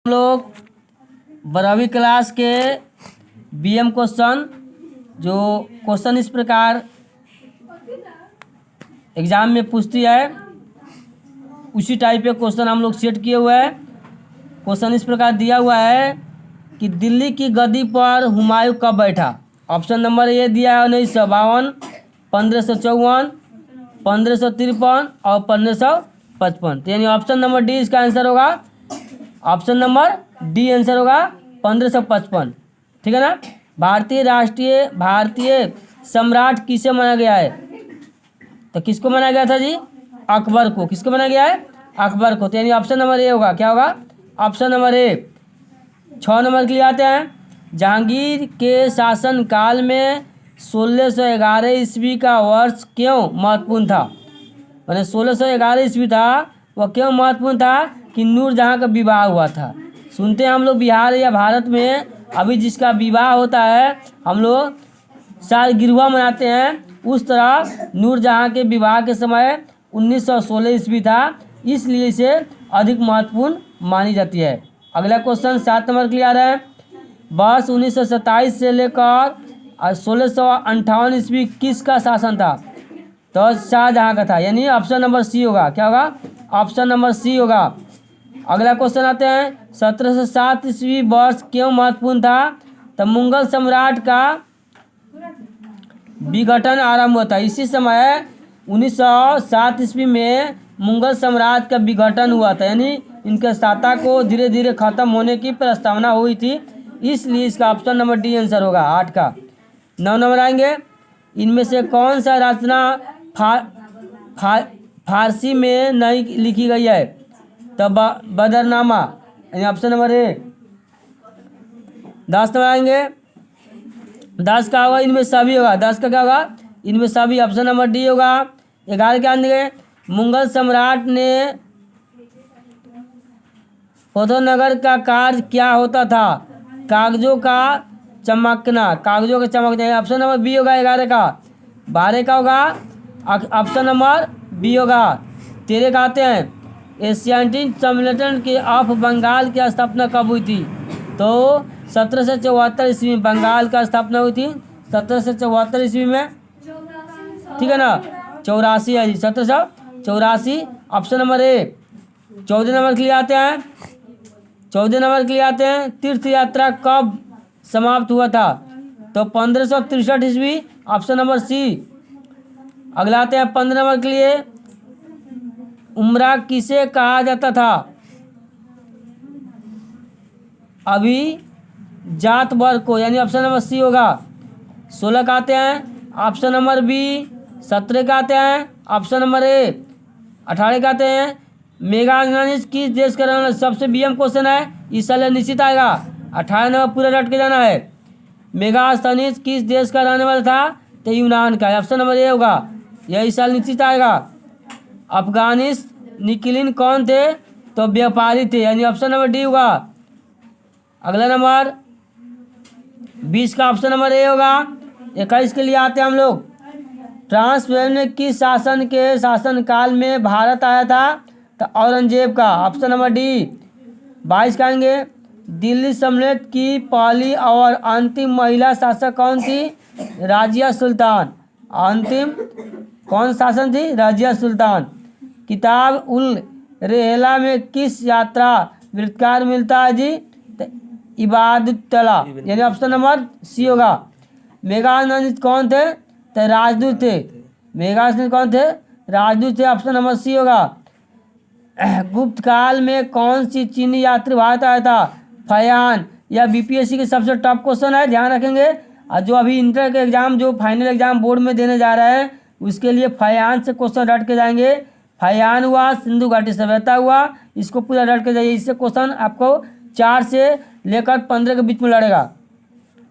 हम लोग 12वीं क्लास के बीएम क्वेश्चन जो क्वेश्चन इस प्रकार एग्जाम में पूछती है उसी टाइप के क्वेश्चन हम लोग सेट किए हुए हैं। क्वेश्चन इस प्रकार दिया हुआ है कि दिल्ली की गद्दी पर हुमायूं कब बैठा। ऑप्शन नंबर ए दिया है 1952, 1554, 1553 और 1555। तो यानी ऑप्शन नंबर डी इसका आंसर होगा। ऑप्शन नंबर डी आंसर होगा 1555। ठीक है ना। भारतीय सम्राट किसे माना गया है? तो किसको माना गया था जी? अकबर को। किसको माना गया है? अकबर को। तो यानी ऑप्शन नंबर ए होगा। क्या होगा? Option number A. 6 नंबर के लिए आते हैं। जहांगीर के शासन काल में 1611 ईस्वी का वर्ष क्यों महत्वपूर्ण था? मैंने 1611 ईस्वी था, वह क्यों महत्वपूर्ण था? कि नूरजहां का विवाह हुआ था। सुनते हैं हम लोग बिहार या भारत में अभी जिसका विवाह होता है हम लोग सालगिरह मनाते हैं, उस तरह नूरजहां के विवाह के समय 1916 ईस्वी था, इसलिए इसे अधिक महत्वपूर्ण मानी जाती है। अगला क्वेश्चन 7 नंबर के लिए आ रहा है। वर्ष 1927 से लेकर 1658 ईस्वी किसका शासन था? तो शाहजहां का था। यानी ऑप्शन नंबर सी होगा। क्या होगा? ऑप्शन नंबर सी होगा। अगला क्वेश्चन आते हैं। 1707 ईस्वी वर्ष क्यों महत्वपूर्ण था? तो मुगल सम्राट का विघटन आरंभ हुआ था। इसी समय 1907 ईस्वी में मुगल साम्राज्य का विघटन हुआ था, यानी इनके सत्ता को धीरे धीरे खत्म होने की प्रस्तावना हुई थी, इसलिए इसका ऑप्शन नंबर डी आंसर होगा 8 का। 9 नंबर आएंगे। इनमें से कौन सा रचना फारसी में नहीं लिखी गई है? तो बदरनामा, यानी ऑप्शन नंबर ए। 10 नंबर आएंगे। 10 का होगा इनमें सभी होगा। 10 का क्या होगा? इनमें सभी, ऑप्शन नंबर डी होगा। 11 के आएंगे। मुगल सम्राट ने पोथनगर का कार्य क्या होता था? कागजों का चमकना। कागजों का चमकना, ऑप्शन नंबर बी होगा 11 का। 12 का होगा ऑप्शन नंबर बी होगा। 13 का आते हैं। एशियाटिक सम्मेलन के ऑफ बंगाल की स्थापना कब हुई थी? तो 1774 ईस्वी में बंगाल का स्थापना हुई थी। 1774 ईस्वी में, ठीक है ना। 84 है जी, 1784, ऑप्शन नंबर ए। 14 नंबर के लिए आते हैं। 14 नंबर के लिए आते हैं। तीर्थ यात्रा कब समाप्त हुआ था? तो 1563 ईस्वी, ऑप्शन नंबर सी। अगला आते हैं 15 नंबर के लिए। उमरा किसे कहा जाता था? अभी जात वर्ग को, यानी ऑप्शन नंबर सी होगा। 16 का आते हैं। Option number B. 17 का आते हैं। Option number A. 18 का आते हैं। मेगास्थनीज किस देश का रहने वाला? सबसे बीएम क्वेश्चन है, इस साल निश्चित आएगा। 18 नंबर पूरा रट के जाना है। मेगास्थनीज किस देश का रहने वाला था? तो यूनान का। ऑप्शन नंबर ए होगा। यह इस साल निश्चित आएगा। अफगानिस्तान निकलिन कौन थे? तो व्यापारी थे, यानी ऑप्शन नंबर डी होगा। अगला नंबर 20 का ऑप्शन नंबर ए होगा। 21 के लिए आते हैं हम लोग। ट्रांसवेल ने किस शासन के शासनकाल में भारत आया था? तो औरंगजेब का, ऑप्शन नंबर डी। 22 का आएंगे। दिल्ली सल्तनत की पहली और अंतिम महिला शासक कौन थी? राजिया सुल्तान। अंतिम कौन शासन थी? राजिया सुल्तान। किताब उल रेहला में किस यात्रा वृत्तकार मिलता है जी? तो इबादतुल्ला, यानी ऑप्शन नंबर सी होगा। मेगास्थनीज कौन थे? तो राजदूत थे। मेगास्थनीज कौन थे? राजदूत थे, ऑप्शन नंबर सी होगा। गुप्त काल में कौन सी चीनी यात्री भारत आया था? फयान। यह बीपीएससी के सबसे टॉप क्वेश्चन है, ध्यान रखेंगे। और जो अभी इंटर के एग्जाम, जो फाइनल एग्जाम बोर्ड में देने जा रहा है, उसके लिए फयान से क्वेश्चन रट के जाएंगे। फयान हुआ, सिंधु घाटी सभ्यता हुआ, इसको पूरा रट के जाइए। इससे क्वेश्चन आपको 4 से लेकर 15 के बीच में लड़ेगा।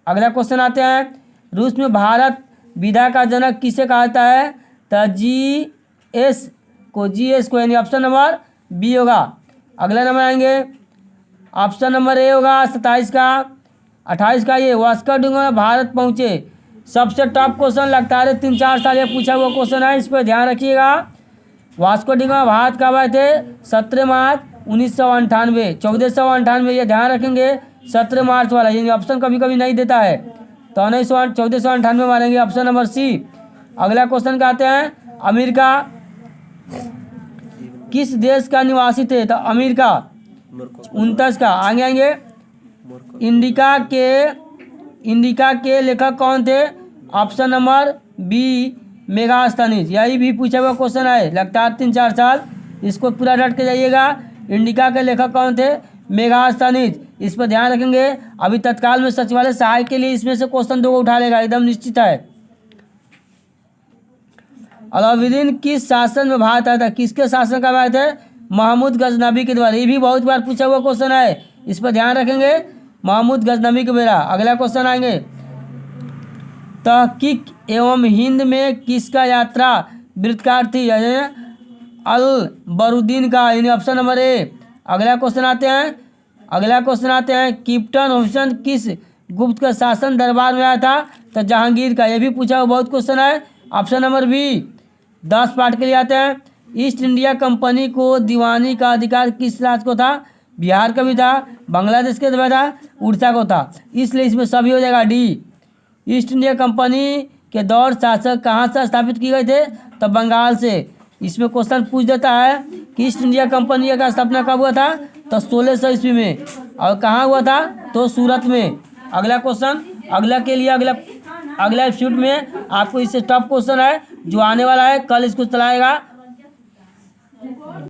अगला क्वेश्चन आते हैं। रूस में भारत विधा का जनक किसे कहा जाता है? तो जीएस को, यानी ऑप्शन नंबर बी होगा। अगला नंबर आएंगे। ऑप्शन नंबर ए होगा 27 का। 28 का ये वास्को डी गामा भारत पहुँचे। सबसे टॉप क्वेश्चन लगता है, 3-4 साल ये पूछा हुआ क्वेश्चन है, इस पर ध्यान रखिएगा। वास्को डी गामा भारत कब आए थे? 17 मार्च 1498, 1498 ये ध्यान रखेंगे 17 मार्च वाला, ये ऑप्शन कभी कभी नहीं देता है, तो 1498 मारेंगे ऑप्शन नंबर सी। अगला क्वेश्चन का आते हैं, अमेरिका किस देश का निवासी थे? तो अमेरिका 29 का। आगे आएंगे, इंडिका के लेखक कौन थे? Option number B Megasthenes. यही भी पूछा हुआ क्वेश्चन है, लगातार 3-4 साल, इसको पूरा रट के जाइएगा। इंडिका के लेखक कौन थे? मेगास्थनीज। इस पर ध्यान रखेंगे। अभी तत्काल में सचिवालय सहायक के लिए इसमें से क्वेश्चन 2 उठा लेगा, एकदम निश्चित है। अलाउद्दीन किस शासन में भारत आया था? किसके शासन का भारत है? महमूद गजनबी के द्वारा। ये भी बहुत बार पूछा हुआ क्वेश्चन है, इस पर ध्यान रखेंगे, महमूद गजनबी के द्वारा। अगला क्वेश्चन आएंगे, तहकीक एवं हिंद में किसका यात्रा वृत्तकार थी? अल बरूद्दीन का, यानी ऑप्शन नंबर ए। अगला क्वेश्चन आते हैं, कैप्टन हसन किस गुप्त का शासन दरबार में आया था? तो जहांगीर का। यह भी पूछा हुआ बहुत क्वेश्चन है, ऑप्शन नंबर बी। 10 पार्ट के लिए आते हैं, ईस्ट इंडिया कंपनी को दीवानी का अधिकार किस राज्य को था? बिहार का भी था, बांग्लादेश के था, उड़ीसा को था, इसलिए इसमें सभी हो जाएगा डी। ईस्ट इंडिया कंपनी के दौर शासक कहाँ से स्थापित किए गए थे? तो बंगाल से। इसमें क्वेश्चन पूछ देता है कि ईस्ट इंडिया कंपनी का स्थापना कब हुआ था? तो 1600 ईस्वी में। और कहाँ हुआ था? तो सूरत में। अगला क्वेश्चन, अगला एपिसोड में आपको इससे टफ क्वेश्चन है जो आने वाला है, कल इसको चलाएगा।